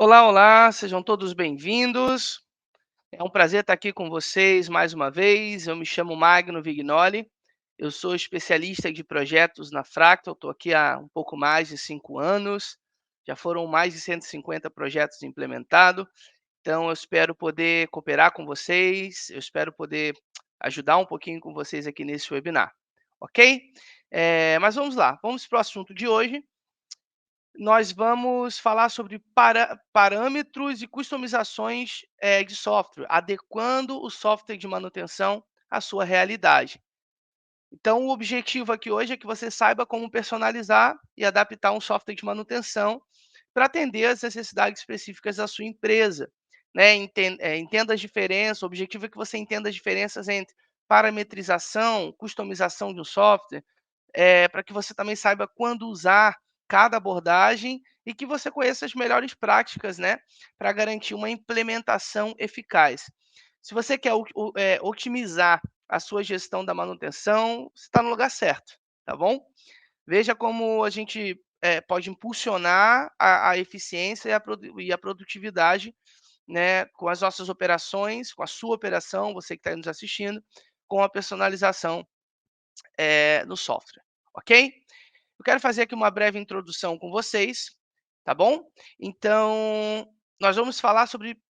Olá, olá, sejam todos bem-vindos. É um prazer estar aqui com vocês mais uma vez. Eu me chamo Magno Vignoli, eu sou especialista de projetos na Fractal, estou aqui há um pouco mais de 5 anos, já foram mais de 150 projetos implementados, então eu espero poder cooperar com vocês, eu espero poder ajudar um pouquinho com vocês aqui nesse webinar, ok? Mas vamos lá, vamos para o assunto de hoje. Nós vamos falar sobre parâmetros e customizações, de software, adequando o software de manutenção à sua realidade. Então, o objetivo aqui hoje é que você saiba como personalizar e adaptar um software de manutenção para atender às necessidades específicas da sua empresa, né? Entenda as diferenças, o objetivo é que você entenda as diferenças entre parametrização, customização de um software, para que você também saiba quando usar cada abordagem e que você conheça as melhores práticas, né, para garantir uma implementação eficaz. Se você quer otimizar a sua gestão da manutenção, você está no lugar certo, tá bom? Veja como a gente pode impulsionar a eficiência e a produtividade, né, com as nossas operações, com a sua operação, você que está nos assistindo, com a personalização no software, ok? Eu quero fazer aqui uma breve introdução com vocês, tá bom? Então, nós vamos falar sobre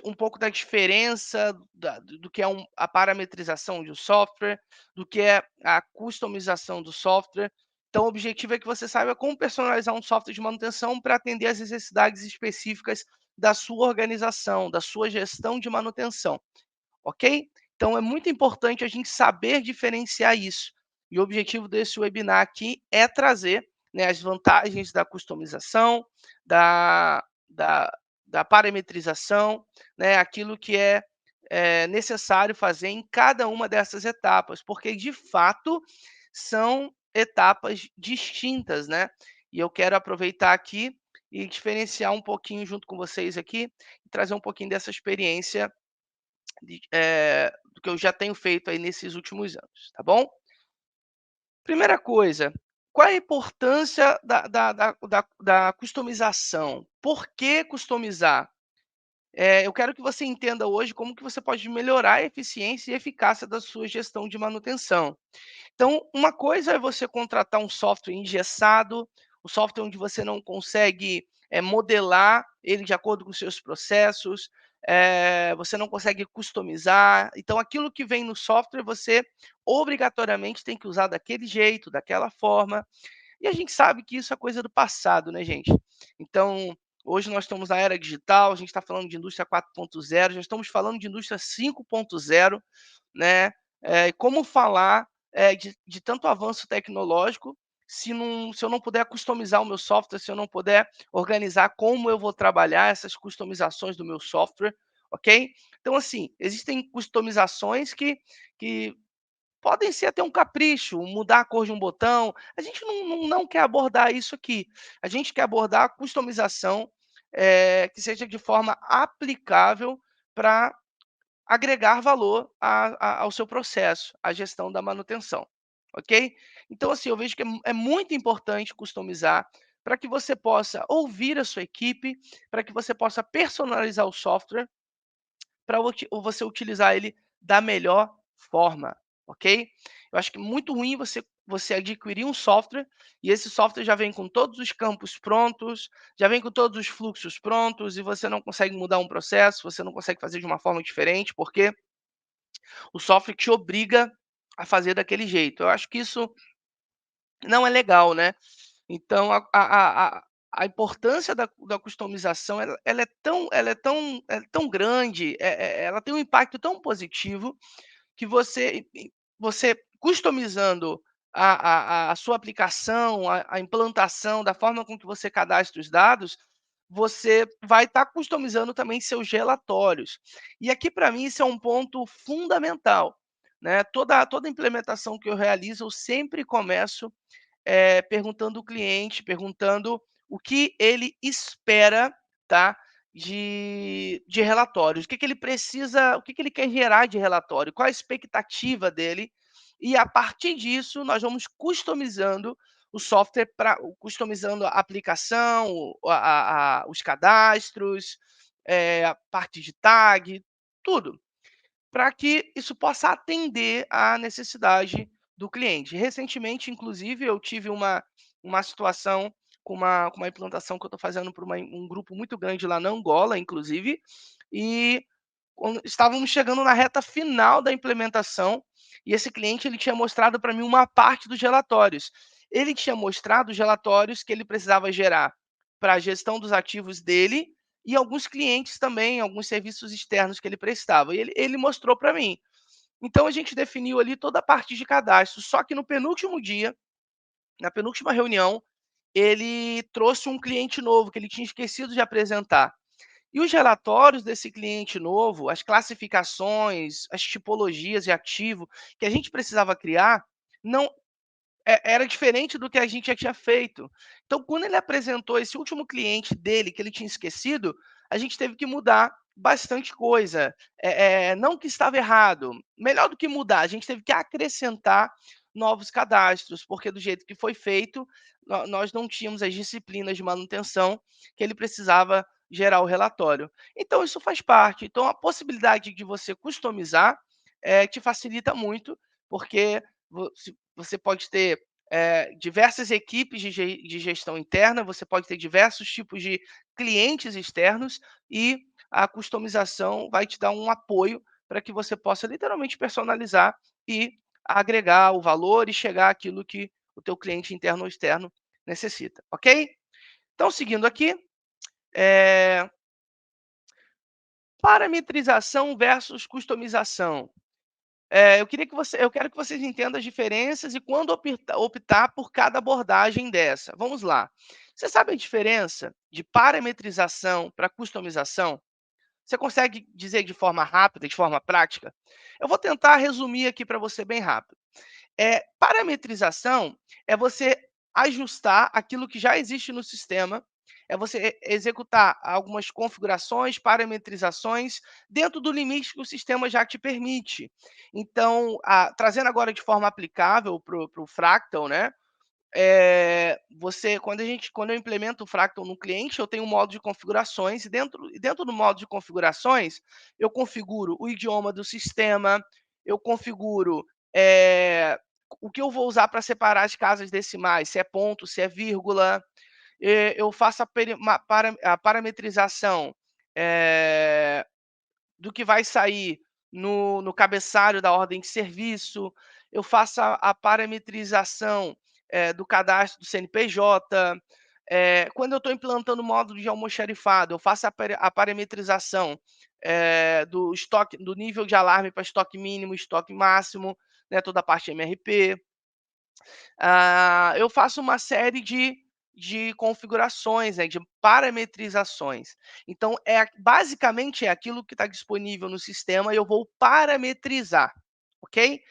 um pouco da diferença do que é a parametrização de um software, do que é a customização do software. Então, o objetivo é que você saiba como personalizar um software de manutenção para atender às necessidades específicas da sua organização, da sua gestão de manutenção, ok? Então, é muito importante a gente saber diferenciar isso. E o objetivo desse webinar aqui é trazer, né, as vantagens da customização, da, da, da parametrização, né, aquilo que é necessário fazer em cada uma dessas etapas, porque de fato são etapas distintas, né? E eu quero aproveitar aqui e diferenciar um pouquinho junto com vocês aqui e trazer um pouquinho dessa experiência do que eu já tenho feito aí nesses últimos anos, tá bom? Primeira coisa, qual é a importância da customização? Por que customizar? Eu quero que você entenda hoje como que você pode melhorar a eficiência e eficácia da sua gestão de manutenção. Então, uma coisa é você contratar um software engessado, um software onde você não consegue modelar ele de acordo com os seus processos, você não consegue customizar. Então, aquilo que vem no software, você obrigatoriamente tem que usar daquele jeito, daquela forma. E a gente sabe que isso é coisa do passado, né, gente? Então, hoje nós estamos na era digital, a gente está falando de indústria 4.0, já estamos falando de indústria 5.0, né? Como falar de tanto avanço tecnológico se eu não puder customizar o meu software, se eu não puder organizar como eu vou trabalhar essas customizações do meu software, ok? Então, assim, existem customizações que podem ser até um capricho, mudar a cor de um botão. A gente não quer abordar isso aqui. A gente quer abordar a customização que seja de forma aplicável para agregar valor ao seu processo, à gestão da manutenção, ok? Então, assim, eu vejo que é muito importante customizar para que você possa ouvir a sua equipe, para que você possa personalizar o software para você utilizar ele da melhor forma, ok? Eu acho que é muito ruim você adquirir um software e esse software já vem com todos os campos prontos, já vem com todos os fluxos prontos e você não consegue mudar um processo, você não consegue fazer de uma forma diferente, porque o software te obriga a fazer daquele jeito. Eu acho que isso não é legal, né? Então a importância da customização ela é tão grande, ela tem um impacto tão positivo que você customizando a sua aplicação, a implantação, da forma com que você cadastra os dados, você vai estar customizando também seus relatórios. E aqui, para mim, isso é um ponto fundamental, né? Toda implementação que eu realizo, eu sempre começo perguntando o cliente, perguntando o que ele espera, tá, de relatórios, o que ele precisa, o que ele quer gerar de relatório, qual a expectativa dele, e a partir disso nós vamos customizando o software para customizando a aplicação, os cadastros, a parte de tag, tudo, para que isso possa atender à necessidade do cliente. Recentemente, inclusive, eu tive uma situação com uma implantação que eu estou fazendo para um grupo muito grande lá na Angola, inclusive, e quando estávamos chegando na reta final da implementação, e esse cliente ele tinha mostrado para mim uma parte dos relatórios. Ele tinha mostrado os relatórios que ele precisava gerar para a gestão dos ativos dele e alguns clientes também, alguns serviços externos que ele prestava. E ele mostrou para mim. Então a gente definiu ali toda a parte de cadastro. Só que no penúltimo dia, na penúltima reunião, ele trouxe um cliente novo que ele tinha esquecido de apresentar. E os relatórios desse cliente novo, as classificações, as tipologias de ativo que a gente precisava criar, não era diferente do que a gente já tinha feito. Então, quando ele apresentou esse último cliente dele, que ele tinha esquecido, a gente teve que mudar bastante coisa. Não que estava errado, melhor do que mudar, a gente teve que acrescentar novos cadastros, porque do jeito que foi feito, nós não tínhamos as disciplinas de manutenção que ele precisava gerar o relatório. Então, isso faz parte. Então, a possibilidade de você customizar te facilita muito, porque você pode ter diversas equipes de gestão interna, você pode ter diversos tipos de clientes externos e a customização vai te dar um apoio para que você possa literalmente personalizar e agregar o valor e chegar àquilo que o teu cliente interno ou externo necessita, ok? Então, seguindo aqui, eh, parametrização versus customização. Eu quero que vocês entendam as diferenças e quando optar por cada abordagem dessa. Vamos lá. Você sabe a diferença de parametrização para customização? Você consegue dizer de forma rápida, de forma prática? Eu vou tentar resumir aqui para você bem rápido. Parametrização é você ajustar aquilo que já existe no sistema, é você executar algumas configurações, parametrizações dentro do limite que o sistema já te permite. Então, trazendo agora de forma aplicável para o Fractal, né? Quando eu implemento o Fractal no cliente, eu tenho um modo de configurações e dentro do modo de configurações, eu configuro o idioma do sistema, eu configuro, o que eu vou usar para separar as casas decimais, se é ponto, se é vírgula, eu faço a parametrização, eh do que vai sair no cabeçalho da ordem de serviço, eu faço a parametrização, do cadastro do CNPJ, quando eu estou implantando o módulo de almoxarifado, eu faço a parametrização, do estoque do nível de alarme para estoque mínimo, estoque máximo, né, toda a parte MRP. Eu faço uma série de configurações, né, de parametrizações. Então, basicamente é aquilo que está disponível no sistema e eu vou parametrizar, ok?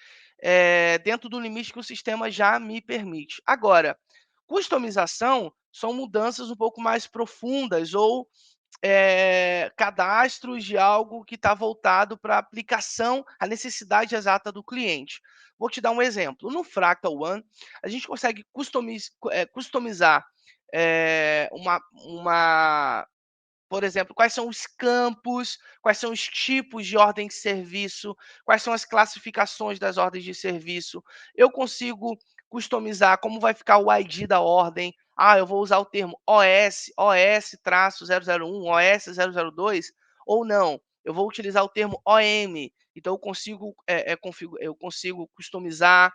Dentro do limite que o sistema já me permite. Agora, customização são mudanças um pouco mais profundas ou cadastros de algo que está voltado para a aplicação, a necessidade exata do cliente. Vou te dar um exemplo. No Fractal One, a gente consegue customizar por exemplo, quais são os campos, quais são os tipos de ordem de serviço, quais são as classificações das ordens de serviço. Eu consigo customizar como vai ficar o ID da ordem. Eu vou usar o termo OS-001, OS-002, ou não. Eu vou utilizar o termo OM. Então, eu consigo customizar.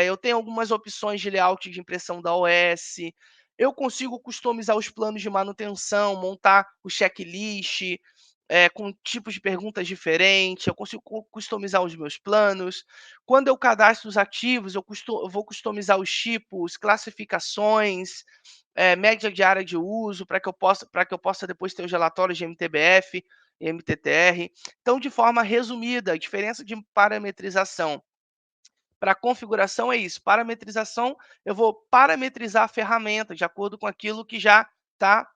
Eu tenho algumas opções de layout de impressão da OS. Eu consigo customizar os planos de manutenção, montar o checklist, com tipos de perguntas diferentes, eu consigo customizar os meus planos. Quando eu cadastro os ativos, eu vou customizar os tipos, classificações, média diária de uso, para que eu possa depois ter os relatórios de MTBF e MTTR. Então, de forma resumida, a diferença de parametrização para configuração é isso, parametrização, eu vou parametrizar a ferramenta de acordo com aquilo que já está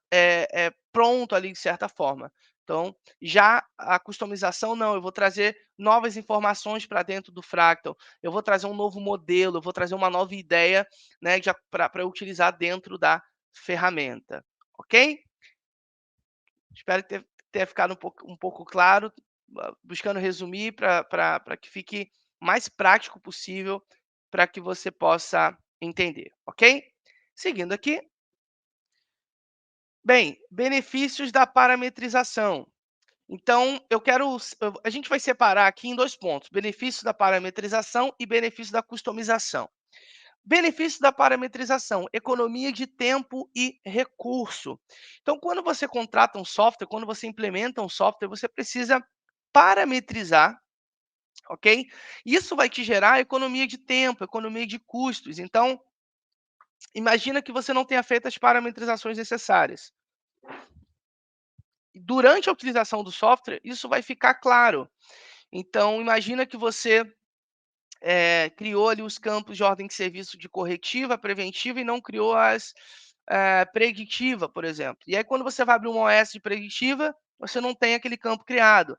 pronto ali de certa forma. Então, já a customização não, eu vou trazer novas informações para dentro do Fractal, eu vou trazer um novo modelo, eu vou trazer uma nova ideia, né, para eu utilizar dentro da ferramenta, ok? Espero ter tenha ficado um pouco claro, buscando resumir para que fique mais prático possível, para que você possa entender, ok? Seguindo aqui, bem, benefícios da parametrização. Então, a gente vai separar aqui em 2 pontos: benefício da parametrização e benefício da customização. Benefício da parametrização: economia de tempo e recurso. Então, quando você contrata um software, quando você implementa um software, você precisa parametrizar, ok? Isso vai te gerar economia de tempo, economia de custos. Então, imagina que você não tenha feito as parametrizações necessárias. Durante a utilização do software, isso vai ficar claro. Então, imagina que você criou ali os campos de ordem de serviço de corretiva, preventiva e não criou as preditiva, por exemplo. E aí, quando você vai abrir uma OS de preditiva, você não tem aquele campo criado.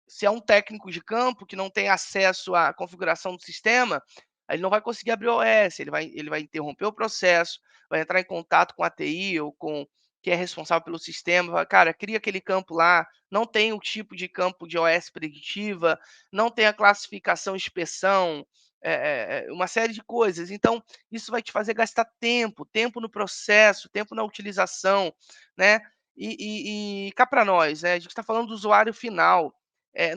Se é um técnico de campo que não tem acesso à configuração do sistema, aí ele não vai conseguir abrir o OS, ele vai interromper o processo, vai entrar em contato com a TI ou com quem é responsável pelo sistema, vai, cara, cria aquele campo lá, não tem o tipo de campo de OS preditiva, não tem a classificação, inspeção, uma série de coisas. Então, isso vai te fazer gastar tempo, tempo no processo, tempo na utilização, né? E cá para nós, né? A gente está falando do usuário final.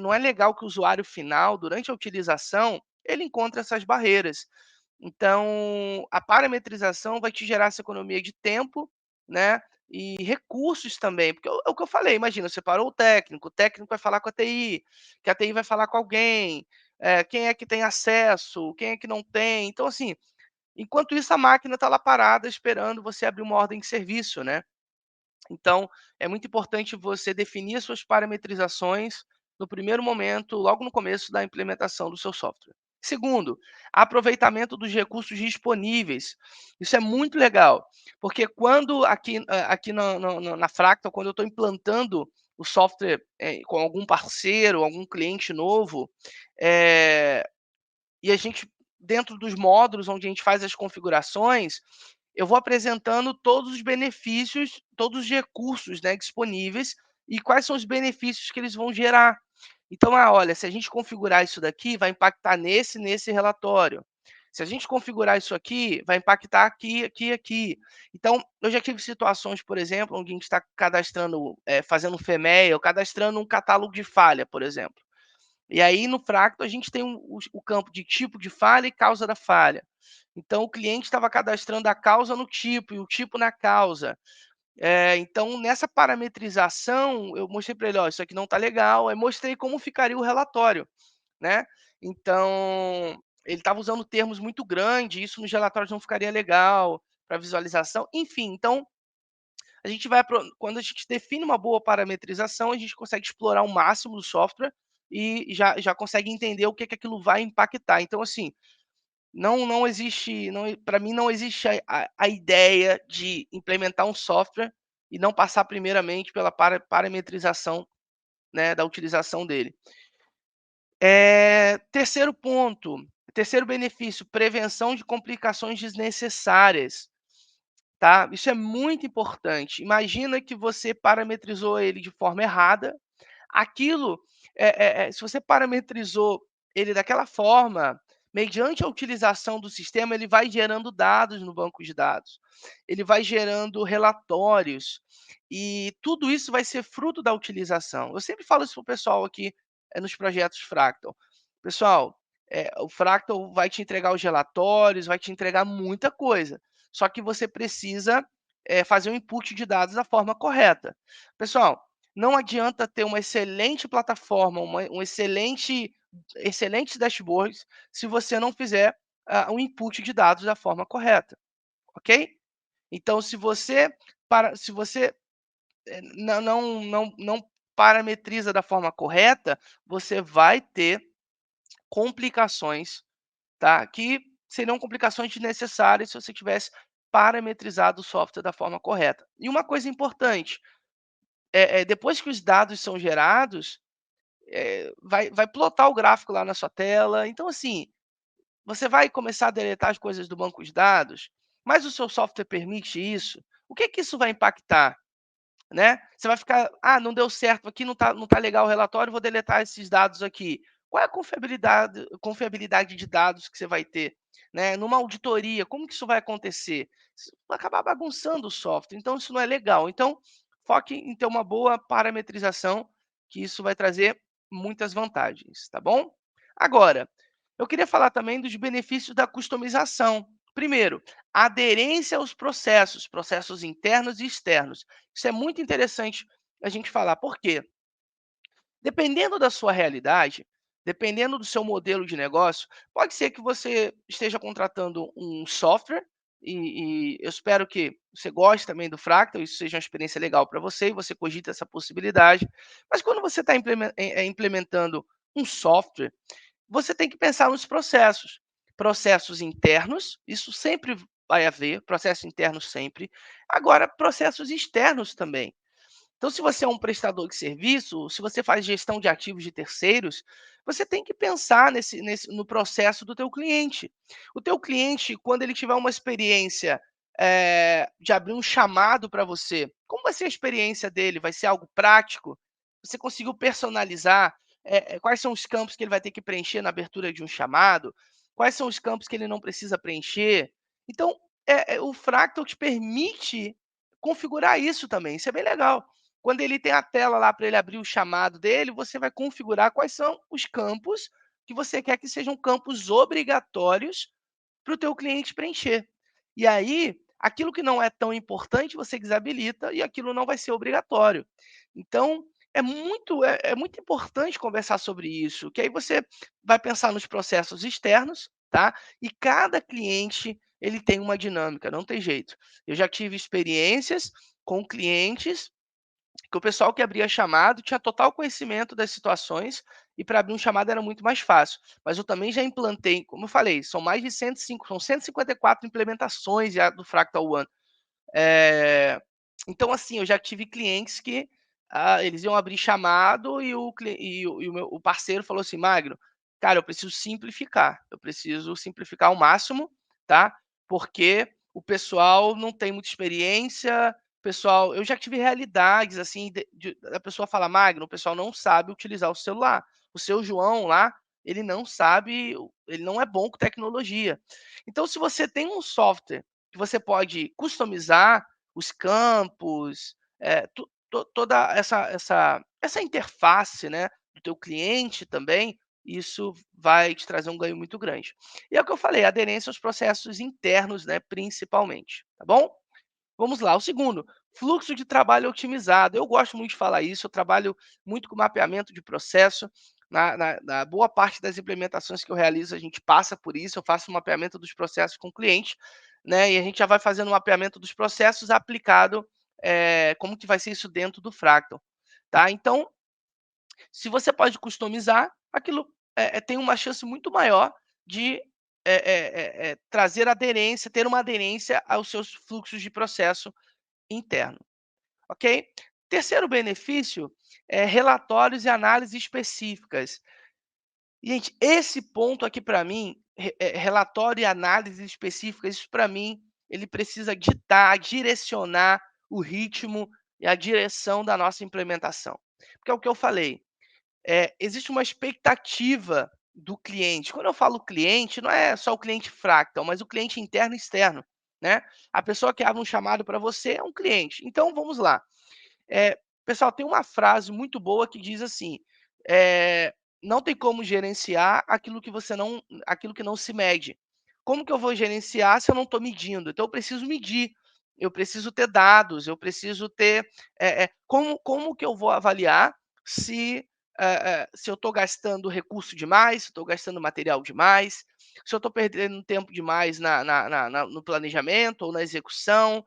Não é legal que o usuário final, durante a utilização, ele encontre essas barreiras. Então, a parametrização vai te gerar essa economia de tempo, né? E recursos também, porque é o que eu falei, imagina, você parou o técnico vai falar com a TI, que a TI vai falar com alguém, quem é que tem acesso, quem é que não tem. Então, assim, enquanto isso, a máquina está lá parada esperando você abrir uma ordem de serviço, né? Então, é muito importante você definir as suas parametrizações no primeiro momento, logo no começo da implementação do seu software. Segundo, aproveitamento dos recursos disponíveis. Isso é muito legal, porque quando aqui na Fractal, quando eu estou implantando o software com algum parceiro, algum cliente novo, eh, e a gente, dentro dos módulos onde a gente faz as configurações, eu vou apresentando todos os benefícios, todos os recursos, né, disponíveis e quais são os benefícios que eles vão gerar. Então, olha, se a gente configurar isso daqui, vai impactar nesse relatório. Se a gente configurar isso aqui, vai impactar aqui, aqui, aqui. Então, eu já tive situações, por exemplo, onde a gente está cadastrando, fazendo FEMEA, ou cadastrando um catálogo de falha, por exemplo. E aí, no Fractal, a gente tem o campo de tipo de falha e causa da falha. Então, o cliente estava cadastrando a causa no tipo e o tipo na causa. Então, nessa parametrização, eu mostrei para ele: ó, isso aqui não está legal. Aí mostrei como ficaria o relatório, né? Então, ele estava usando termos muito grandes, isso nos relatórios não ficaria legal para visualização. Enfim, então a gente vai quando a gente define uma boa parametrização, a gente consegue explorar o máximo do software e já consegue entender o que que aquilo vai impactar. Então, assim, não existe, não, para mim não existe a ideia de implementar um software e não passar primeiramente pela parametrização, né, da utilização dele. Terceiro ponto, terceiro benefício, prevenção de complicações desnecessárias. Tá? Isso é muito importante. Imagina que você parametrizou ele de forma errada. Aquilo, se você parametrizou ele daquela forma, mediante a utilização do sistema, ele vai gerando dados no banco de dados, ele vai gerando relatórios, e tudo isso vai ser fruto da utilização. Eu sempre falo isso para o pessoal aqui nos projetos Fractal. Pessoal, o Fractal vai te entregar os relatórios, vai te entregar muita coisa, só que você precisa fazer o input de dados da forma correta. Pessoal, não adianta ter uma excelente plataforma, um excelentes dashboards, se você não fizer o input de dados da forma correta, ok? Então, se você não parametriza da forma correta, você vai ter complicações, tá? Que seriam complicações desnecessárias se você tivesse parametrizado o software da forma correta. E uma coisa importante, depois que os dados são gerados, vai plotar o gráfico lá na sua tela. Então, assim, você vai começar a deletar as coisas do banco de dados, mas o seu software permite isso, o que que isso vai impactar? Né? Você vai ficar: "Ah, não deu certo aqui, não tá legal o relatório, vou deletar esses dados aqui". Qual é a confiabilidade de dados que você vai ter, né? Numa auditoria, como que isso vai acontecer? Isso vai acabar bagunçando o software, então isso não é legal. Então, foque em ter uma boa parametrização, que isso vai trazer muitas vantagens, tá bom? Agora, eu queria falar também dos benefícios da customização. Primeiro, aderência aos processos, processos internos e externos. Isso é muito interessante a gente falar, por quê? Dependendo da sua realidade, dependendo do seu modelo de negócio, pode ser que você esteja contratando um software, e eu espero que você goste também do Fractal, isso seja uma experiência legal para você e você cogita essa possibilidade. Mas quando você está implementando um software, você tem que pensar nos processos. Processos internos, isso sempre vai haver, processos internos sempre. Agora, processos externos também. Então, se você é um prestador de serviço, se você faz gestão de ativos de terceiros, você tem que pensar no processo do teu cliente. O teu cliente, quando ele tiver uma experiência de abrir um chamado para você, como vai ser a experiência dele? Vai ser algo prático? Você conseguiu personalizar? Quais são os campos que ele vai ter que preencher na abertura de um chamado? Quais são os campos que ele não precisa preencher? Então, o Fractal te permite configurar isso também. Isso é bem legal. Quando ele tem a tela lá para ele abrir o chamado dele, você vai configurar quais são os campos que você quer que sejam campos obrigatórios para o teu cliente preencher. E aí, aquilo que não é tão importante, você desabilita e aquilo não vai ser obrigatório. Então, é muito importante conversar sobre isso, que aí você vai pensar nos processos externos, tá? E cada cliente, ele tem uma dinâmica, não tem jeito. Eu já tive experiências com clientes que o pessoal que abria chamado tinha total conhecimento das situações e para abrir um chamado era muito mais fácil. Mas eu também já implantei, como eu falei, são mais de 105, são 154 implementações já do Fractal One. Eh, então, assim, eu já tive clientes que, eles iam abrir chamado e o parceiro falou assim: "Magno, cara, eu preciso simplificar ao máximo, tá, porque o pessoal não tem muita experiência, o pessoal". Eu já tive realidades, assim, da pessoa falar: "Magno, o pessoal não sabe utilizar o celular. O seu João lá, ele não sabe, ele não é bom com tecnologia". Então, se você tem um software que você pode customizar os campos, toda essa interface, né, do teu cliente também, isso vai te trazer um ganho muito grande. E é o que eu falei, aderência aos processos internos, né, principalmente, tá bom? Vamos lá, o segundo, fluxo de trabalho otimizado. Eu gosto muito de falar isso, eu trabalho muito com mapeamento de processo. Na boa parte das implementações que eu realizo, a gente passa por isso, eu faço um mapeamento dos processos com o cliente, né? E a gente já vai fazendo um mapeamento dos processos aplicado, como que vai ser isso dentro do Fractal. Tá? Então, se você pode customizar, aquilo tem uma chance muito maior de trazer aderência, ter uma aderência aos seus fluxos de processo interno, ok? Terceiro benefício é relatórios e análises específicas. Gente, esse ponto aqui para mim, relatório e análises específicas, isso para mim, ele precisa ditar, direcionar o ritmo e a direção da nossa implementação. Porque é o que eu falei, existe uma expectativa do cliente. Quando eu falo cliente, não é só o cliente Fractal, mas o cliente interno e externo, né? A pessoa que abre um chamado para você é um cliente. Então, vamos lá. Pessoal, tem uma frase muito boa que diz assim: não tem como gerenciar aquilo que não se mede. Como que eu vou gerenciar se eu não estou medindo? Então, eu preciso medir, eu preciso ter dados, eu preciso ter. Como que eu vou avaliar se eu estou gastando recurso demais, se estou gastando material demais, se eu estou perdendo tempo demais no planejamento ou na execução?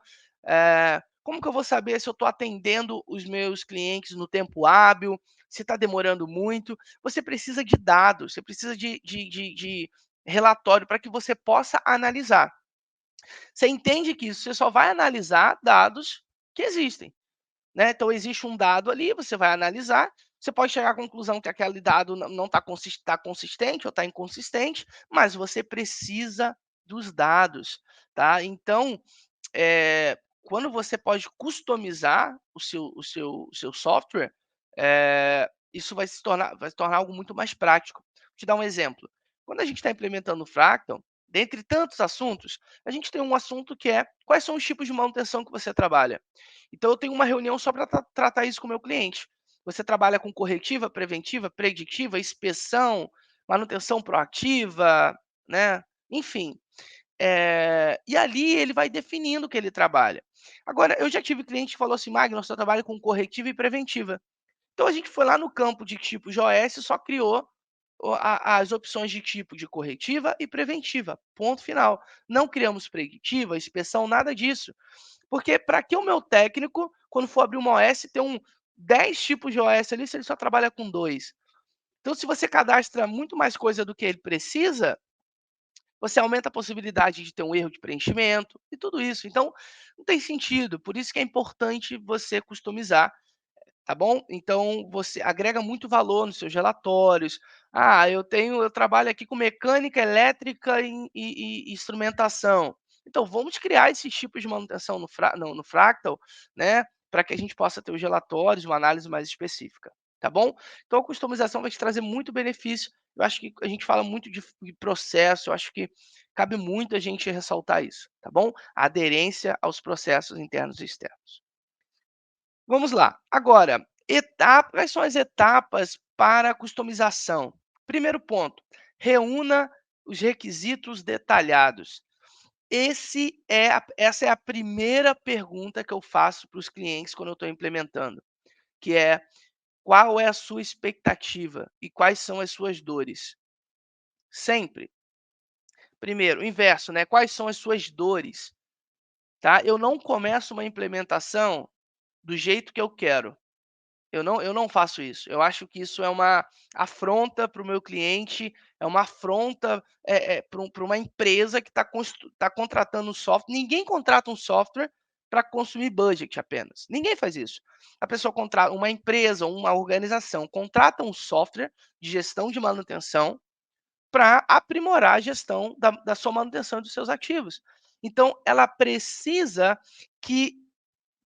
Como que eu vou saber se eu estou atendendo os meus clientes no tempo hábil, se está demorando muito? Você precisa de dados, você precisa de relatório para que você possa analisar. Você entende que isso você só vai analisar dados que existem. né? Então existe um dado ali, você vai analisar, você pode chegar à conclusão que aquele dado não está consistente ou está inconsistente, mas você precisa dos dados, tá? Então, quando você pode customizar o seu software, isso vai se tornar algo muito mais prático. Vou te dar um exemplo. Quando a gente está implementando o Fractal, dentre tantos assuntos, a gente tem um assunto que é quais são os tipos de manutenção que você trabalha. Então, eu tenho uma reunião só para tratar isso com o meu cliente. Você trabalha com corretiva, preventiva, preditiva, inspeção, manutenção proativa, né? Enfim, e ali ele vai definindo o que ele trabalha. Agora, eu já tive cliente que falou assim: "Magno, eu só trabalho com corretiva e preventiva". Então a gente foi lá no campo de tipos de OS e só criou as opções de tipo de corretiva e preventiva, ponto final. Não criamos preditiva, inspeção, nada disso. Porque para que o meu técnico, quando for abrir uma OS, ter 10 tipos de OS ali, se ele só trabalha com 2? Então, se você cadastra muito mais coisa do que ele precisa, você aumenta a possibilidade de ter um erro de preenchimento e tudo isso. Então, não tem sentido. Por isso que é importante você customizar, tá bom? Então, você agrega muito valor nos seus relatórios. Ah, eu trabalho aqui com mecânica, elétrica e instrumentação. Então, vamos criar esses tipos de manutenção no Fractal, né? Para que a gente possa ter os relatórios, uma análise mais específica, tá bom? Então, a customização vai te trazer muito benefício. Eu acho que a gente fala muito de processo, eu acho que cabe muito a gente ressaltar isso, tá bom? A aderência aos processos internos e externos. Vamos lá. Agora, quais são as etapas para a customização? Primeiro ponto, reúna os requisitos detalhados. Essa é a primeira pergunta que eu faço para os clientes quando eu estou implementando, que é: qual é a sua expectativa e quais são as suas dores? Sempre. Primeiro, o inverso, né? Quais são as suas dores? Tá? Eu não começo uma implementação do jeito que eu quero. Eu não faço isso. Eu acho que isso é uma afronta para o meu cliente, é uma afronta, para uma empresa que está contratando um software. Ninguém contrata um software para consumir budget apenas. Ninguém faz isso. A pessoa contrata uma empresa ou uma organização contrata um software de gestão de manutenção para aprimorar a gestão da sua manutenção dos seus ativos. Então, ela precisa que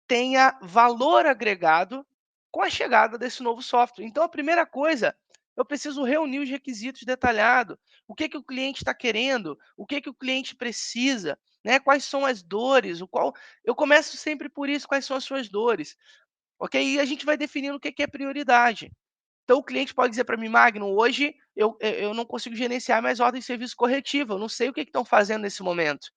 tenha valor agregado com a chegada desse novo software. Então, a primeira coisa, eu preciso reunir os requisitos detalhados. O que o cliente está querendo? O que o cliente precisa? Né? Quais são as dores? Eu começo sempre por isso, quais são as suas dores? Ok? E a gente vai definindo o que é prioridade. Então, o cliente pode dizer para mim: Magno, hoje eu não consigo gerenciar mais ordem de serviço corretiva, eu não sei o que estão fazendo nesse momento.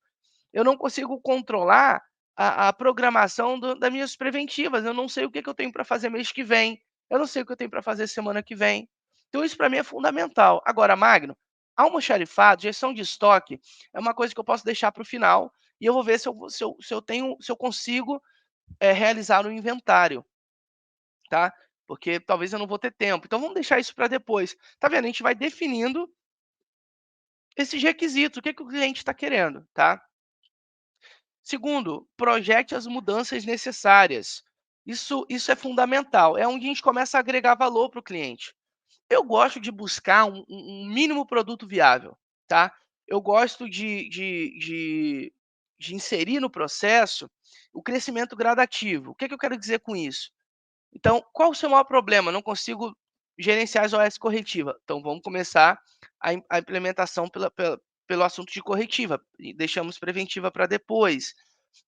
Eu não consigo controlar a programação das minhas preventivas, eu não sei o que eu tenho para fazer mês que vem, eu não sei o que eu tenho para fazer semana que vem. Então isso para mim é fundamental. Agora, Magno, almoxarifado, gestão de estoque, é uma coisa que eu posso deixar para o final e eu vou ver se eu consigo, realizar o inventário, tá? Porque talvez eu não vou ter tempo. Então vamos deixar isso para depois. Tá vendo? A gente vai definindo esses requisitos, o que o cliente está querendo, tá? Segundo, projete as mudanças necessárias. Isso é fundamental, é onde a gente começa a agregar valor para o cliente. Eu gosto de buscar um mínimo produto viável, tá? Eu gosto de inserir no processo o crescimento gradativo. O que eu quero dizer com isso? Então, qual o seu maior problema? Não consigo gerenciar as OS corretiva. Então, vamos começar a implementação pelo assunto de corretiva e deixamos preventiva para depois.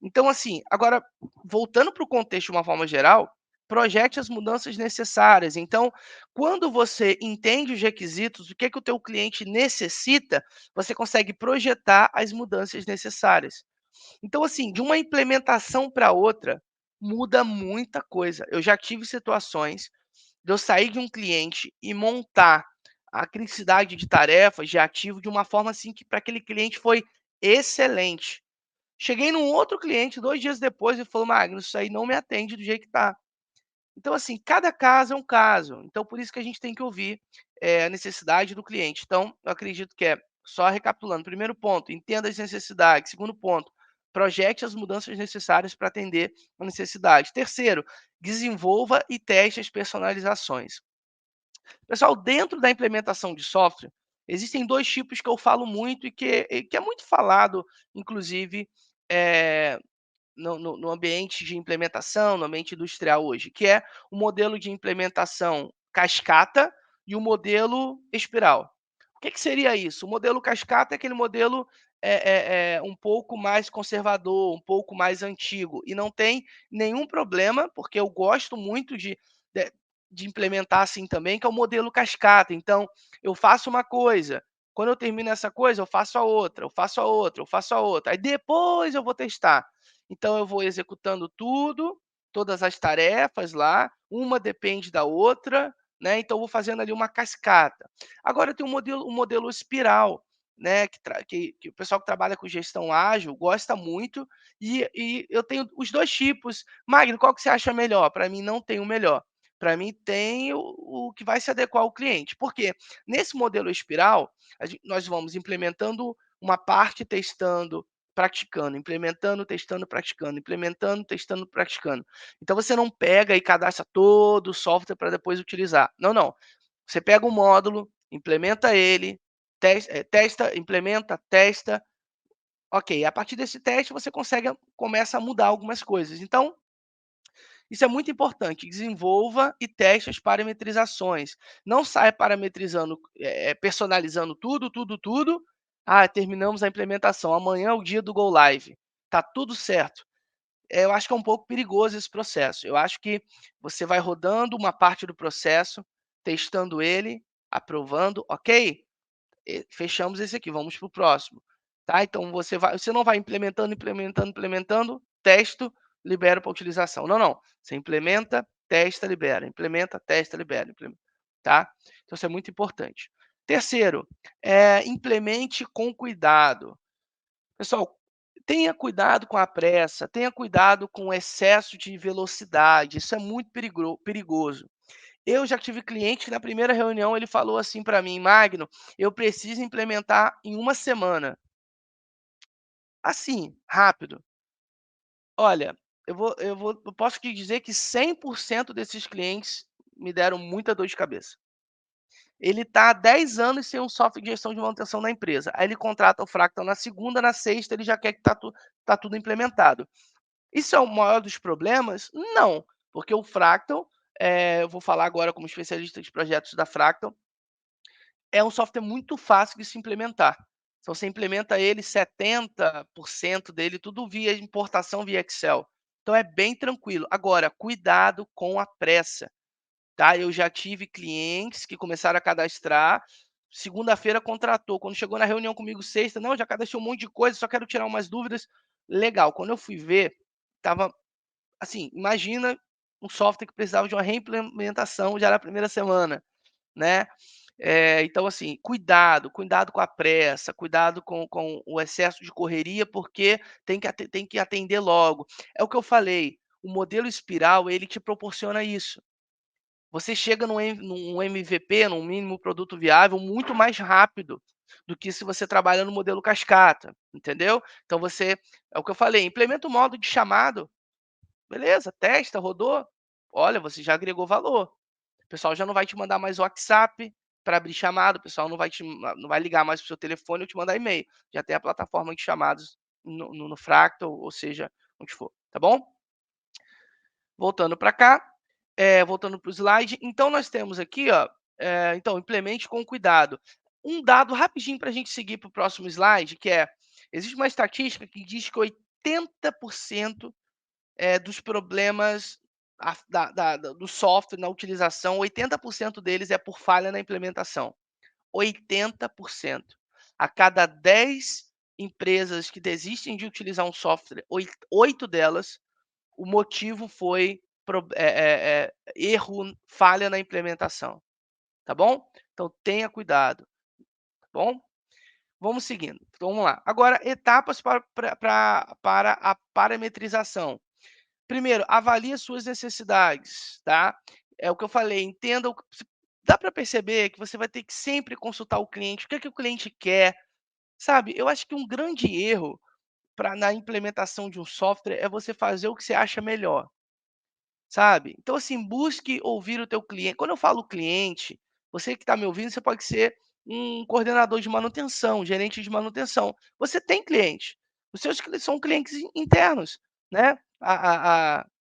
Então, assim, agora, voltando para o contexto de uma forma geral, projete as mudanças necessárias. Então, quando você entende os requisitos, o que o teu cliente necessita, você consegue projetar as mudanças necessárias. Então, assim, de uma implementação para outra, muda muita coisa. Eu já tive situações de eu sair de um cliente e montar a criticidade de tarefas, de ativo, de uma forma assim que para aquele cliente foi excelente. Cheguei num outro cliente 2 dias depois e falou: "Magno, isso aí não me atende do jeito que está". Então, assim, cada caso é um caso. Então, por isso que a gente tem que ouvir, a necessidade do cliente. Então, eu acredito que só recapitulando, primeiro ponto, entenda as necessidades. Segundo ponto, projete as mudanças necessárias para atender a necessidade. Terceiro, desenvolva e teste as personalizações. Pessoal, dentro da implementação de software, existem 2 tipos que eu falo muito e que é muito falado, inclusive, eh, no ambiente de implementação, no ambiente industrial hoje, que é o modelo de implementação cascata e o modelo espiral. O que que seria isso? O modelo cascata é aquele modelo, um pouco mais conservador, um pouco mais antigo, e não tem nenhum problema, porque eu gosto muito de de implementar assim também, que é o modelo cascata. Então, eu faço uma coisa, quando eu termino essa coisa, eu faço a outra, eu faço a outra, eu faço a outra, aí depois eu vou testar. Então eu vou executando tudo, todas as tarefas lá, uma depende da outra, né, então eu vou fazendo ali uma cascata. Agora tem um modelo espiral, né, que o pessoal que trabalha com gestão ágil gosta muito, e eu tenho os 2 tipos. "Magno, qual que você acha melhor?". Para mim não tem o melhor, para mim tem o que vai se adequar ao cliente. Por quê? Nesse modelo espiral, nós vamos implementando uma parte, testando, praticando, implementando, testando, praticando, implementando, testando, praticando. Então você não pega e cadastra todo o software para depois utilizar. Não, não. Você pega um módulo, implementa ele, testa, implementa, testa. Ok, a partir desse teste você começa a mudar algumas coisas. Então, isso é muito importante. Desenvolva e teste as parametrizações. Não saia parametrizando, personalizando tudo, tudo, tudo. Ah, terminamos a implementação. Amanhã é o dia do go live. Tá tudo certo. Eu acho que é um pouco perigoso esse processo. Eu acho que você vai rodando uma parte do processo, testando ele, aprovando, ok? Fechamos esse aqui, vamos para o próximo, tá? Então você não vai implementando, implementando, implementando, testo, libero para utilização. Não, não. Você implementa, testa, libera, implementa, testa, libera, tá? Então isso é muito importante. Terceiro, implemente com cuidado. Pessoal, tenha cuidado com a pressa, tenha cuidado com o excesso de velocidade, isso é muito perigoso. Eu já tive cliente que na primeira reunião ele falou assim para mim: "Magno, eu preciso implementar em uma semana". Assim, rápido. Olha, eu posso te dizer que 100% desses clientes me deram muita dor de cabeça. Ele está há 10 anos sem um software de gestão de manutenção na empresa, aí ele contrata o Fractal na segunda, na sexta ele já quer que tá tudo implementado. Isso é o maior dos problemas? Não, porque o Fractal, eu vou falar agora como especialista de projetos da Fractal, é um software muito fácil de se implementar. Então você implementa ele, 70% dele tudo via importação via Excel. Então é bem tranquilo. Agora, cuidado com a pressa, tá? Eu já tive clientes que começaram a cadastrar, segunda-feira contratou, quando chegou na reunião comigo sexta: "Não, já cadastrei um monte de coisa, só quero tirar umas dúvidas". Legal, quando eu fui ver, estava assim, imagina um software que precisava de uma reimplementação já na primeira semana, né. Então assim, cuidado com a pressa, cuidado com o excesso de correria, porque tem que atender logo. É o que eu falei, o modelo espiral, ele te proporciona isso. Você chega num MVP, num mínimo produto viável, muito mais rápido do que se você trabalha no modelo cascata, entendeu? Então é o que eu falei, implementa o modo de chamado, beleza, testa, rodou, olha, você já agregou valor. O pessoal já não vai te mandar mais WhatsApp para abrir chamada, o pessoal não vai ligar mais para o seu telefone ou te mandar e-mail. Já tem a plataforma de chamados no Fractal, ou seja, onde for, tá bom? Voltando para cá, voltando para o slide, então nós temos aqui, ó, então implemente com cuidado. Um dado rapidinho para a gente seguir para o próximo slide, que é, existe uma estatística que diz que 80% dos problemas do software na utilização, 80% deles é por falha na implementação. 80%. A cada 10 empresas que desistem de utilizar um software, 8 delas, o motivo foi erro, falha na implementação, tá bom? Então tenha cuidado, tá bom? Vamos seguindo. Então vamos lá. Agora, etapas para a parametrização. Primeiro, avalie as suas necessidades, tá? É o que eu falei, entenda dá para perceber que você vai ter que sempre consultar o cliente, o que é que o cliente quer, sabe? Eu acho que um grande erro na implementação de um software é você fazer o que você acha melhor. Sabe? Então, assim, busque ouvir o teu cliente. Quando eu falo cliente, você que está me ouvindo, você pode ser um coordenador de manutenção, um gerente de manutenção. Você tem cliente. Os seus são clientes internos, né?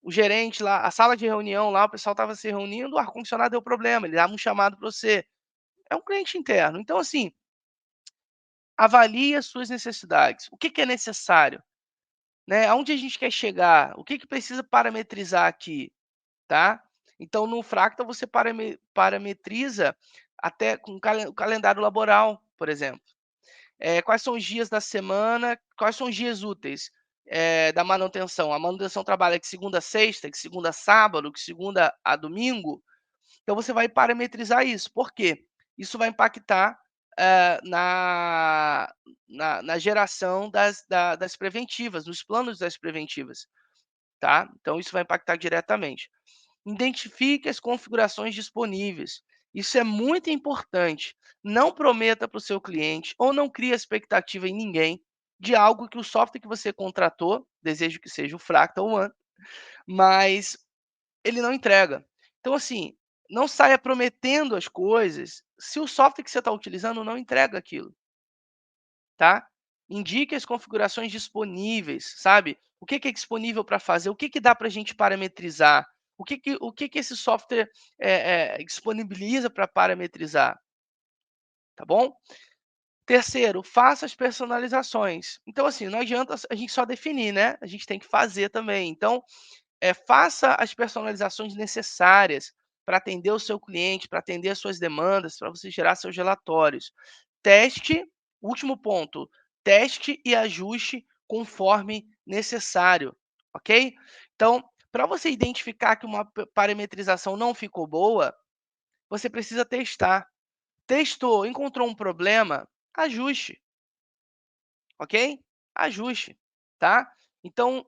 O gerente lá, a sala de reunião lá, o pessoal estava se reunindo, o ar-condicionado deu problema, ele dava um chamado para você. É um cliente interno. Então, assim, avalie as suas necessidades. O que que é necessário? Né? Aonde a gente quer chegar? O que que precisa parametrizar aqui? Tá? Então no Fractal você parametriza até com o calendário laboral, por exemplo. Quais são os dias da semana, quais são os dias úteis, da manutenção. A manutenção trabalha de segunda a sexta, de segunda a sábado, de segunda a domingo. Então você vai parametrizar isso. Por quê? Isso vai impactar, na geração das preventivas, nos planos das preventivas, tá? Então isso vai impactar diretamente. Identifique as configurações disponíveis. Isso é muito importante. Não prometa para o seu cliente ou não crie expectativa em ninguém de algo que o software que você contratou, desejo que seja o Fractal One, mas ele não entrega. Então, assim, não saia prometendo as coisas se o software que você está utilizando não entrega aquilo, tá? Indique as configurações disponíveis, sabe? O que que é disponível para fazer? O que que dá para a gente parametrizar? O que que esse software disponibiliza para parametrizar, tá bom? Terceiro, faça as personalizações. Então, assim, não adianta a gente só definir, né? A gente tem que fazer também. Então, faça as personalizações necessárias para atender o seu cliente, para atender as suas demandas, para você gerar seus relatórios. Teste, último ponto, teste e ajuste conforme necessário, ok? Então, para você identificar que uma parametrização não ficou boa, você precisa testar. Testou, encontrou um problema, ajuste, ok? Ajuste, tá? Então,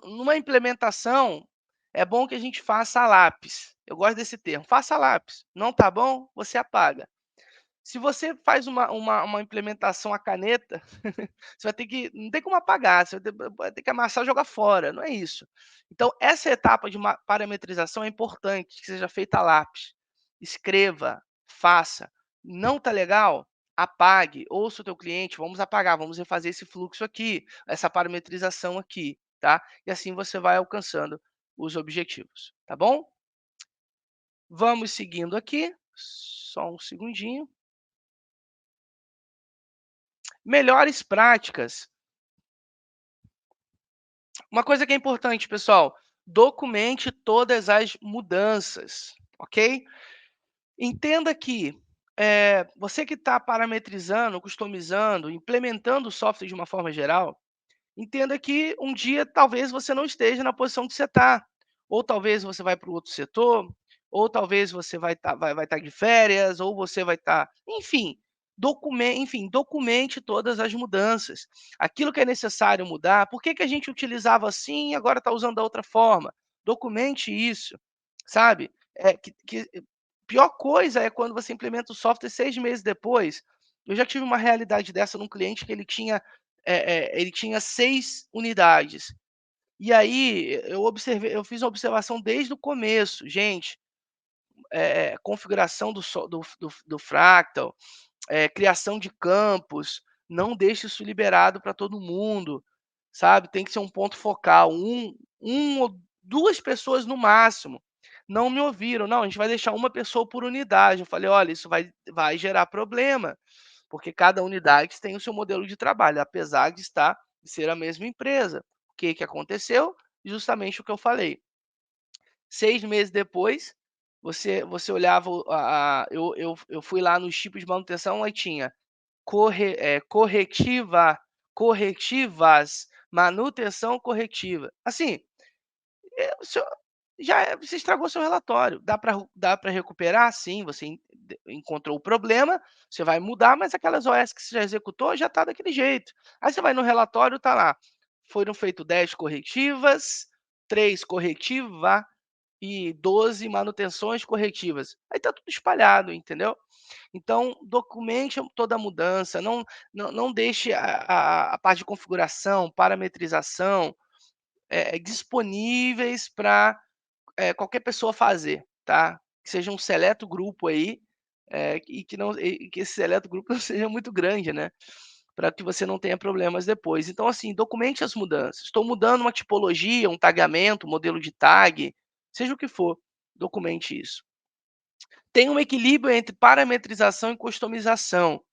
numa implementação, é bom que a gente faça a lápis. Eu gosto desse termo, faça a lápis. Não tá bom, você apaga. Se você faz uma implementação à caneta, você vai ter que não tem como apagar, você vai ter que amassar e jogar fora, não é isso. Então essa etapa de parametrização é importante que seja feita a lápis. Escreva, faça. Não tá legal? Apague, ouça o teu cliente, vamos apagar, vamos refazer esse fluxo aqui, essa parametrização aqui, tá? E assim você vai alcançando os objetivos, tá bom? Vamos seguindo aqui, só um segundinho. Melhores práticas. Uma coisa que é importante, pessoal, documente todas as mudanças, ok? Entenda que você que está parametrizando, customizando, implementando o software de uma forma geral, entenda que um dia talvez você não esteja na posição que você está, ou talvez você vai para o outro setor, ou talvez você vai estar de férias, ou você vai estar, enfim, documente todas as mudanças. Aquilo que é necessário mudar, por que que a gente utilizava assim e agora está usando da outra forma? Documente isso, sabe? Pior coisa é quando você implementa o software 6 meses depois. Eu já tive uma realidade dessa num cliente que ele tinha 6 unidades. E aí eu fiz uma observação desde o começo. Gente, configuração do Fractal, criação de campos, não deixe isso liberado para todo mundo, sabe? Tem que ser um ponto focal, ou 2 pessoas no máximo. Não me ouviram, não, a gente vai deixar uma pessoa por unidade. Eu falei: "Olha, isso vai gerar problema, porque cada unidade tem o seu modelo de trabalho, apesar de ser a mesma empresa". O que que aconteceu? Justamente o que eu falei. 6 meses depois, você olhava eu fui lá nos tipos de manutenção, aí tinha corretiva, corretivas, manutenção corretiva. Assim, o senhor você estragou seu relatório. Dá para recuperar? Sim, você encontrou o problema, você vai mudar, mas aquelas OS que você já executou já está daquele jeito. Aí você vai no relatório, está lá, foram feitas 10 corretivas, 3 corretiva e 12 manutenções corretivas. Aí está tudo espalhado, entendeu? Então, documente toda a mudança, não deixe a parte de configuração, parametrização, disponíveis para qualquer pessoa fazer, tá? Que seja um seleto grupo aí, e que esse seleto grupo não seja muito grande, né? Para que você não tenha problemas depois. Então, assim, documente as mudanças. Estou mudando uma tipologia, um tagamento, um modelo de tag, seja o que for, documente isso. Tem um equilíbrio entre parametrização e customização,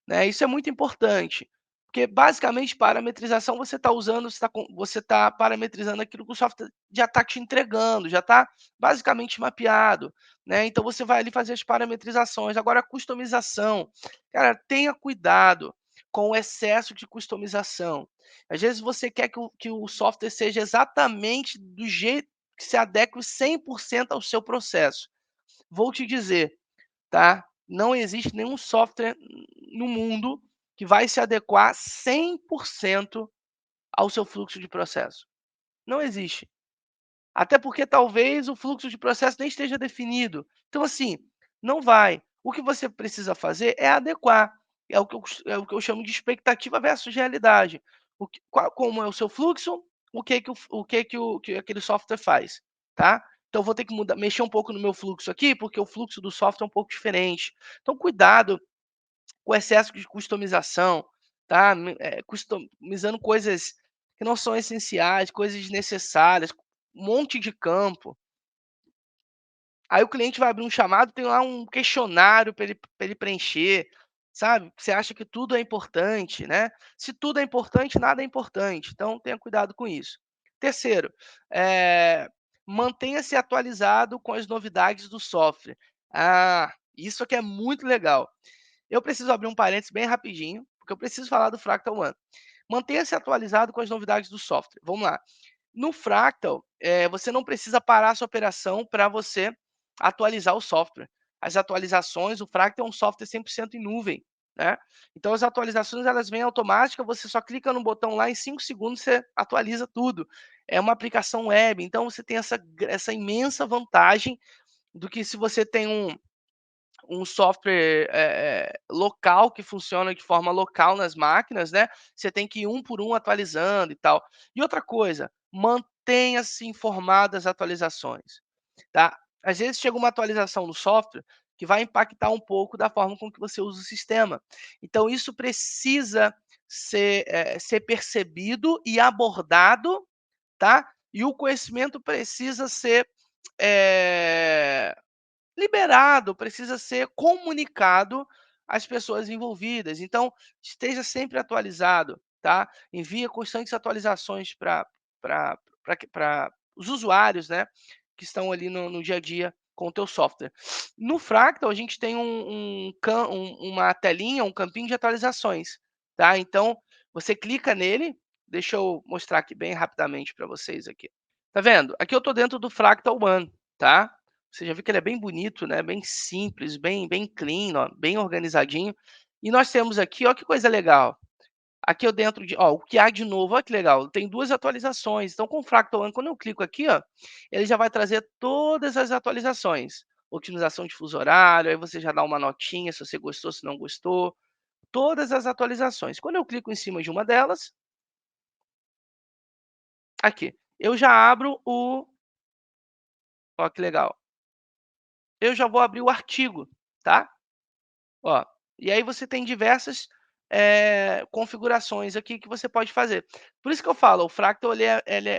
né? Isso é muito importante, porque basicamente parametrização você está usando, você tá parametrizando aquilo que o software já está te entregando, já está basicamente mapeado, né? Então você vai ali fazer as parametrizações. Agora a customização, cara, tenha cuidado com o excesso de customização. Às vezes você quer que o software seja exatamente do jeito que se adeque 100% ao seu processo. Vou te dizer, tá? Não existe nenhum software no mundo que vai se adequar 100% ao seu fluxo de processo. Não existe. Até porque talvez o fluxo de processo nem esteja definido. Então, assim, não vai. O que você precisa fazer é adequar. É o que eu chamo de expectativa versus realidade. Como é o seu fluxo, o que aquele software faz, tá? Então, vou ter que mexer um pouco no meu fluxo aqui, porque o fluxo do software é um pouco diferente. Então, cuidado com o excesso de customização, tá? Customizando coisas que não são essenciais, coisas desnecessárias, um monte de campo. Aí o cliente vai abrir um chamado, tem lá um questionário para ele preencher, sabe? Você acha que tudo é importante, né? Se tudo é importante, nada é importante. Então tenha cuidado com isso. Terceiro, mantenha-se atualizado com as novidades do software. Ah, isso aqui é muito legal. Eu preciso abrir um parênteses bem rapidinho, porque eu preciso falar do Fractal One. Mantenha-se atualizado com as novidades do software. Vamos lá. No Fractal, você não precisa parar a sua operação para você atualizar o software. As atualizações, o Fractal é um software 100% em nuvem, né? Então as atualizações elas vêm automáticas, você só clica no botão lá, em 5 segundos você atualiza tudo. É uma aplicação web, então você tem essa imensa vantagem do que se você tem um software local que funciona de forma local nas máquinas, né? Você tem que ir um por um atualizando e tal. E outra coisa, mantenha-se informado das atualizações, tá? Às vezes chega uma atualização no software que vai impactar um pouco da forma com que você usa o sistema. Então isso precisa ser percebido e abordado, tá? E o conhecimento precisa ser eh, liberado, precisa ser comunicado às pessoas envolvidas. Então, esteja sempre atualizado, tá? Envia constantes atualizações para os usuários, né, que estão ali no dia a dia com o teu software. No Fractal, a gente tem uma telinha, um campinho de atualizações, tá? Então, você clica nele, deixa eu mostrar aqui bem rapidamente para vocês aqui. Tá vendo? Aqui eu estou dentro do Fractal One, tá? Você já viu que ele é bem bonito, né, bem simples, bem clean, ó, bem organizadinho. E nós temos aqui, ó que coisa legal, aqui eu dentro de ó, o que há de novo, olha que legal, tem 2 atualizações. Então com o Fractal One, quando eu clico aqui, ó, ele já vai trazer todas as atualizações. Otimização de fuso horário, aí você já dá uma notinha se você gostou, se não gostou, todas as atualizações. Quando eu clico em cima de uma delas, aqui, eu já abro ó que legal, eu já vou abrir o artigo, tá? Ó, e aí você tem diversas, configurações aqui que você pode fazer. Por isso que eu falo, o Fractal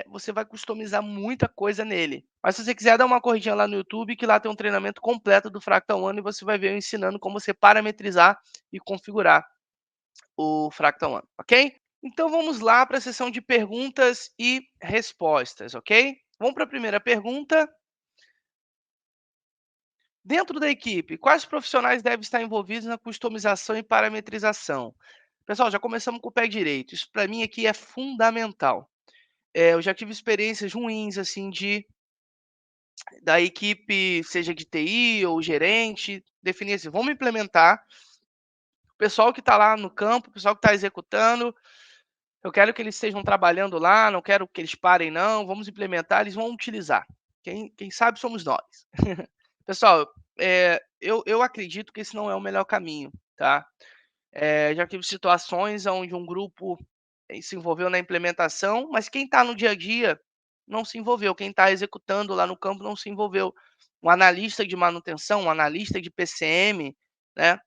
você vai customizar muita coisa nele. Mas se você quiser dar uma corridinha lá no YouTube, que lá tem um treinamento completo do Fractal One e você vai ver eu ensinando como você parametrizar e configurar o Fractal One, ok? Então vamos lá para a sessão de perguntas e respostas, ok? Vamos para a primeira pergunta. Dentro da equipe, quais profissionais devem estar envolvidos na customização e parametrização? Pessoal, já começamos com o pé direito. Isso para mim aqui é fundamental. Eu já tive experiências ruins assim da equipe, seja de TI ou gerente, definir assim, vamos implementar. O pessoal que está lá no campo, o pessoal que está executando, eu quero que eles estejam trabalhando lá, não quero que eles parem não, vamos implementar, eles vão utilizar. Quem sabe somos nós. Pessoal, eu acredito que esse não é o melhor caminho, tá. Já tive situações onde um grupo, se envolveu na implementação, mas quem está no dia a dia não se envolveu, quem está executando lá no campo não se envolveu. Um analista de manutenção, um analista de PCM, né,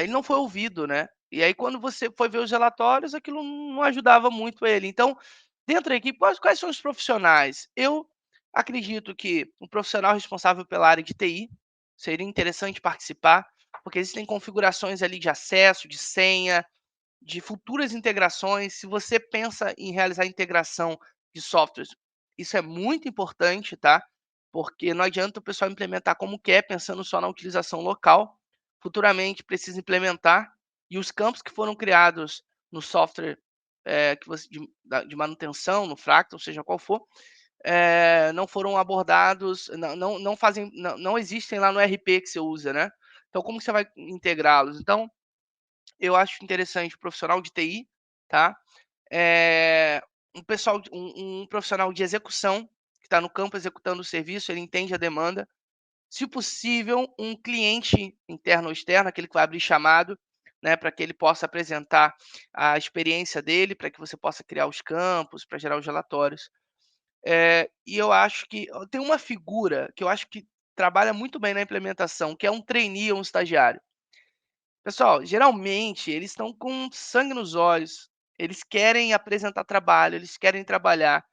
ele não foi ouvido, né. E aí quando você foi ver os relatórios, aquilo não ajudava muito ele. Então, dentro da equipe, quais são os profissionais? Eu acredito que um profissional responsável pela área de TI seria interessante participar, porque existem configurações ali de acesso, de senha, de futuras integrações. Se você pensa em realizar integração de softwares, isso é muito importante, tá? Porque não adianta o pessoal implementar como quer, pensando só na utilização local. Futuramente precisa implementar, e os campos que foram criados no software que você, de manutenção, no Fractal, seja qual for, não foram abordados, não fazem, não existem lá no RP que você usa, né? Então, como que você vai integrá-los? Então, eu acho interessante o profissional de TI, tá? Um profissional de execução, que está no campo executando o serviço, ele entende a demanda. Se possível, um cliente interno ou externo, aquele que vai abrir chamado, né, para que ele possa apresentar a experiência dele, para que você possa criar os campos, para gerar os relatórios. E eu acho que tem uma figura que eu acho que trabalha muito bem na implementação, que é um trainee ou um estagiário. Pessoal, geralmente eles estão com sangue nos olhos, eles querem apresentar trabalho, eles querem trabalhar.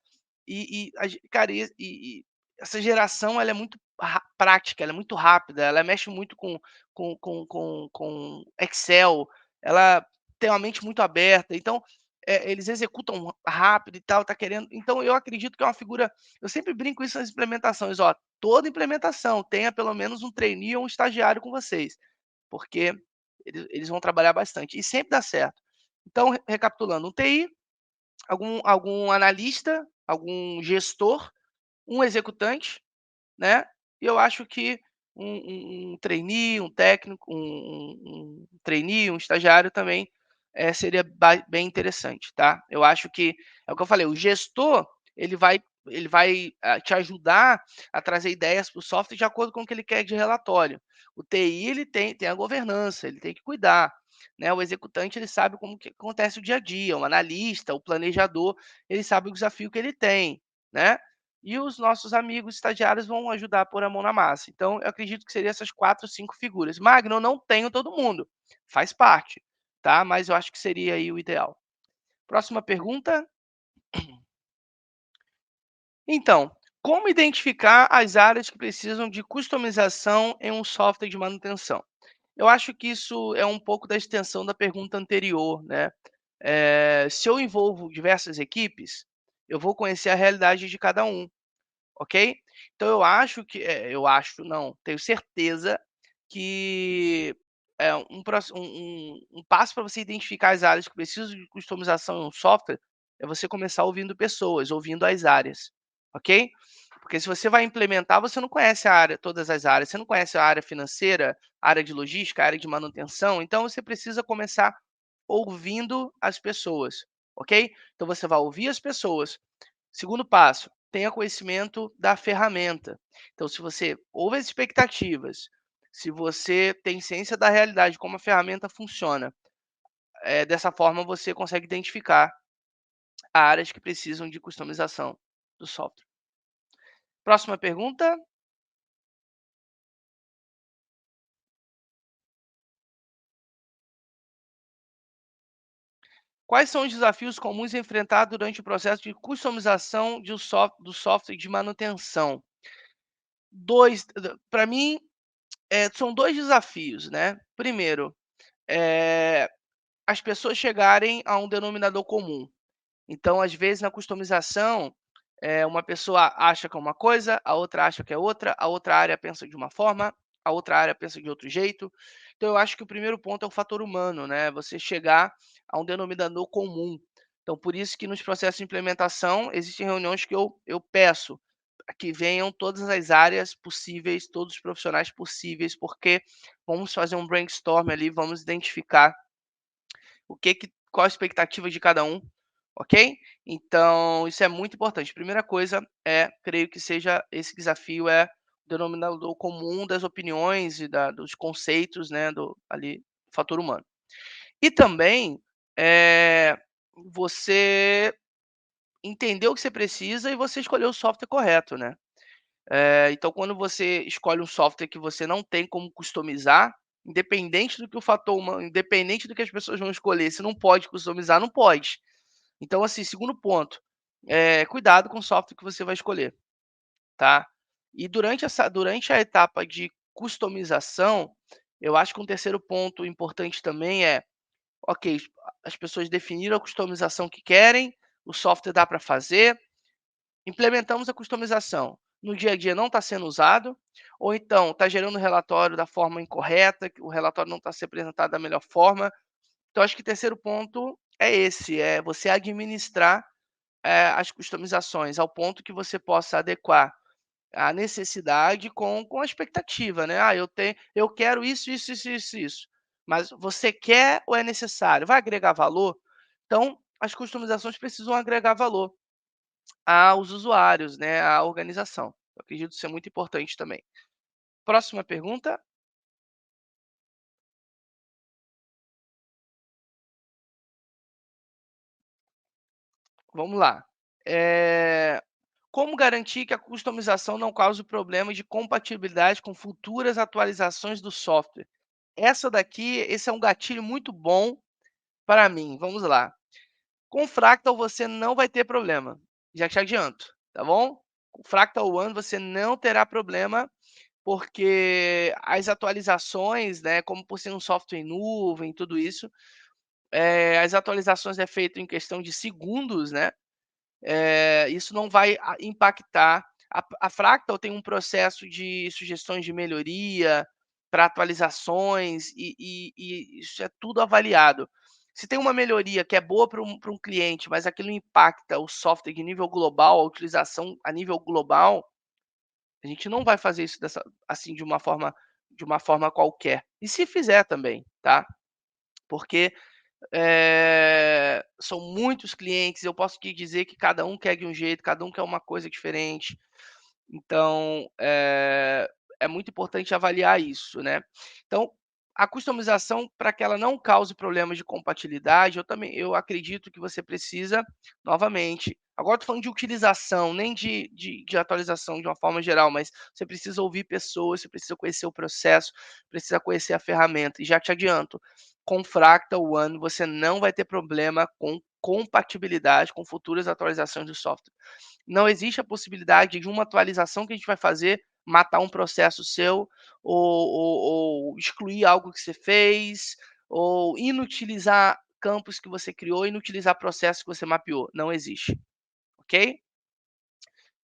Cara, e essa geração ela é muito prática, ela é muito rápida, ela mexe muito com Excel, ela tem uma mente muito aberta, então, eles executam rápido e tal, tá querendo, então eu acredito que é uma figura, eu sempre brinco isso nas implementações, ó, toda implementação tenha pelo menos um trainee ou um estagiário com vocês, porque eles vão trabalhar bastante e sempre dá certo. Então, recapitulando, um TI, algum analista, algum gestor, um executante, né, e eu acho que um trainee, um técnico, um trainee, um estagiário também, seria bem interessante, tá. Eu acho que é o que eu falei, o gestor, ele vai, te ajudar a trazer ideias para o software de acordo com o que ele quer de relatório. O TI, ele tem a governança, ele tem que cuidar, né, o executante, ele sabe como que acontece o dia a dia, o analista, o planejador, ele sabe o desafio que ele tem, né. E os nossos amigos estagiários vão ajudar a pôr a mão na massa. Então, eu acredito que seriam essas 4, 5 figuras. Magno, eu não tenho todo mundo, faz parte, tá? Mas eu acho que seria aí o ideal. Próxima pergunta. Então, como identificar as áreas que precisam de customização em um software de manutenção? Eu acho que isso é um pouco da extensão da pergunta anterior, né? Se eu envolvo diversas equipes, eu vou conhecer a realidade de cada um. Ok? Então eu acho não, tenho certeza que é um passo para você identificar as áreas que precisam de customização em um software, é você começar ouvindo pessoas, ouvindo as áreas, ok? Porque se você vai implementar, você não conhece a área, todas as áreas, você não conhece a área financeira, a área de logística, a área de manutenção, então você precisa começar ouvindo as pessoas, ok? Então você vai ouvir as pessoas. Segundo passo, tenha conhecimento da ferramenta. Então, se você ouve as expectativas, se você tem ciência da realidade, como a ferramenta funciona, dessa forma você consegue identificar áreas que precisam de customização do software. Próxima pergunta. Quais são os desafios comuns enfrentados durante o processo de customização do software de manutenção? Para mim, são dois desafios, né? Primeiro, eh, as pessoas chegarem a um denominador comum. Então, às vezes, na customização, uma pessoa acha que é uma coisa, a outra acha que é outra, a outra área pensa de uma forma, a outra área pensa de outro jeito. Então, eu acho que o primeiro ponto é o fator humano, né? Você chegar a um denominador comum. Então, por isso que nos processos de implementação, existem reuniões que eu peço que venham todas as áreas possíveis, todos os profissionais possíveis, porque vamos fazer um brainstorm ali, vamos identificar qual a expectativa de cada um, ok? Então, isso é muito importante. Primeira coisa creio que seja esse desafio é o denominador comum das opiniões e dos conceitos, né, ali, fator humano. E também, você entender o que você precisa e você escolher o software correto, né. Então quando você escolhe um software que você não tem como customizar, independente do que o fator humano independente do que as pessoas vão escolher, se não pode customizar, não pode. Então, assim, segundo ponto, cuidado com o software que você vai escolher, tá. E durante a etapa de customização, eu acho que um terceiro ponto importante também ok, as pessoas definiram a customização que querem, o software dá para fazer, implementamos a customização. No dia a dia não está sendo usado, ou então está gerando relatório da forma incorreta, que o relatório não está sendo apresentado da melhor forma. Então, acho que o terceiro ponto é esse, é você administrar as customizações ao ponto que você possa adequar a necessidade com a expectativa, né? Ah, eu quero isso, isso, isso, isso, isso. Mas você quer ou é necessário? Vai agregar valor? Então, as customizações precisam agregar valor aos usuários, né, à organização. Eu acredito ser muito importante também. Próxima pergunta, vamos lá. Como garantir que a customização não cause problemas de compatibilidade com futuras atualizações do software? Esse é um gatilho muito bom para mim. Vamos lá. Com Fractal você não vai ter problema, já te adianto, tá bom? Com Fractal One você não terá problema, porque as atualizações, né, como por ser um software em nuvem, tudo isso, as atualizações é feito em questão de segundos, né, isso não vai impactar. A Fractal tem um processo de sugestões de melhoria para atualizações e isso é tudo avaliado. Se tem uma melhoria que é boa para um cliente, mas aquilo impacta o software de nível global, a utilização a nível global, a gente não vai fazer isso assim, de uma forma qualquer. E se fizer também, tá? Porque são muitos clientes, eu posso te dizer que cada um quer de um jeito, cada um quer uma coisa diferente. Então, é muito importante avaliar isso, né. Então, a customização, para que ela não cause problemas de compatibilidade, eu acredito que você precisa, novamente agora estou falando de utilização, nem de atualização de uma forma geral, mas você precisa ouvir pessoas, você precisa conhecer o processo, precisa conhecer a ferramenta. E já te adianto, com Fractal One você não vai ter problema com compatibilidade com futuras atualizações do software. Não existe a possibilidade de uma atualização que a gente vai fazer matar um processo seu, ou excluir algo que você fez, ou inutilizar campos que você criou, inutilizar processos que você mapeou. Não existe, ok?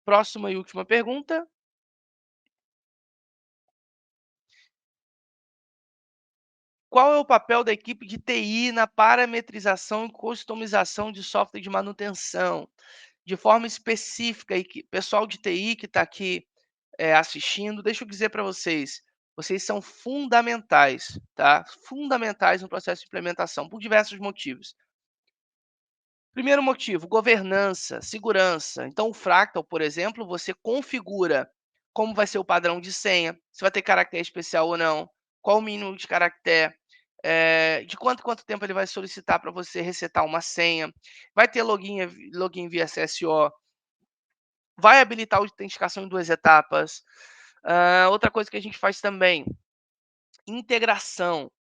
Próxima e última pergunta. Qual é o papel da equipe de TI na parametrização e customização de software de manutenção? De forma específica, pessoal de TI que está aqui assistindo, deixa eu dizer para vocês, vocês são fundamentais, tá? Fundamentais no processo de implementação, por diversos motivos. Primeiro motivo, governança, segurança. Então, o Fractal, por exemplo, você configura como vai ser o padrão de senha, se vai ter caractere especial ou não, qual o mínimo de caractere, de quanto tempo ele vai solicitar para você resetar uma senha, vai ter login via SSO, vai habilitar a autenticação em 2 etapas. Outra coisa que a gente faz também, integração.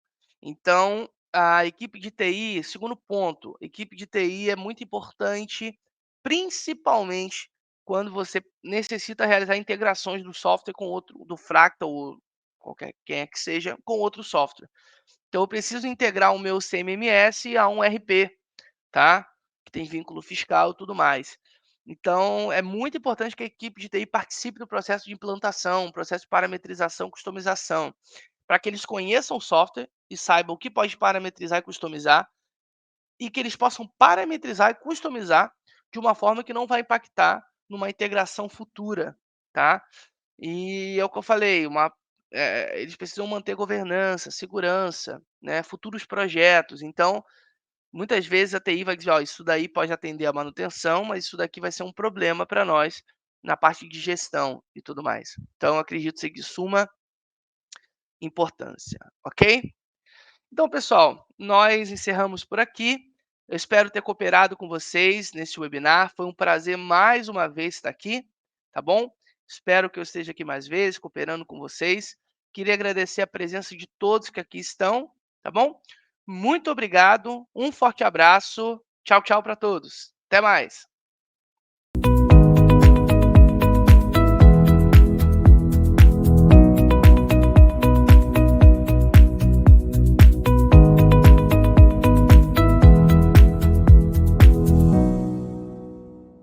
Então, a equipe de TI, segundo ponto, equipe de TI é muito importante, principalmente quando você necessita realizar integrações do software com outro, do Fractal ou qualquer quem é que seja, com outro software. Então, eu preciso integrar o meu CMMS a um RP, tá? Que tem vínculo fiscal e tudo mais. Então, é muito importante que a equipe de TI participe do processo de implantação, processo de parametrização, customização, para que eles conheçam o software e saibam o que pode parametrizar e customizar, e que eles possam parametrizar e customizar de uma forma que não vai impactar numa integração futura, tá? E é o que eu falei, eles precisam manter governança, segurança, né, futuros projetos. Então, Muitas vezes a TI vai dizer: "Ó, isso daí pode atender a manutenção, mas isso daqui vai ser um problema para nós na parte de gestão e tudo mais". Então eu acredito ser de suma importância, ok? Então, pessoal, nós encerramos por aqui. Eu espero ter cooperado com vocês nesse webinar. Foi um prazer mais uma vez estar aqui, tá bom? Espero que eu esteja aqui mais vezes, cooperando com vocês. Queria agradecer a presença de todos que aqui estão, tá bom? Muito obrigado, um forte abraço. Tchau, tchau para todos. Até mais.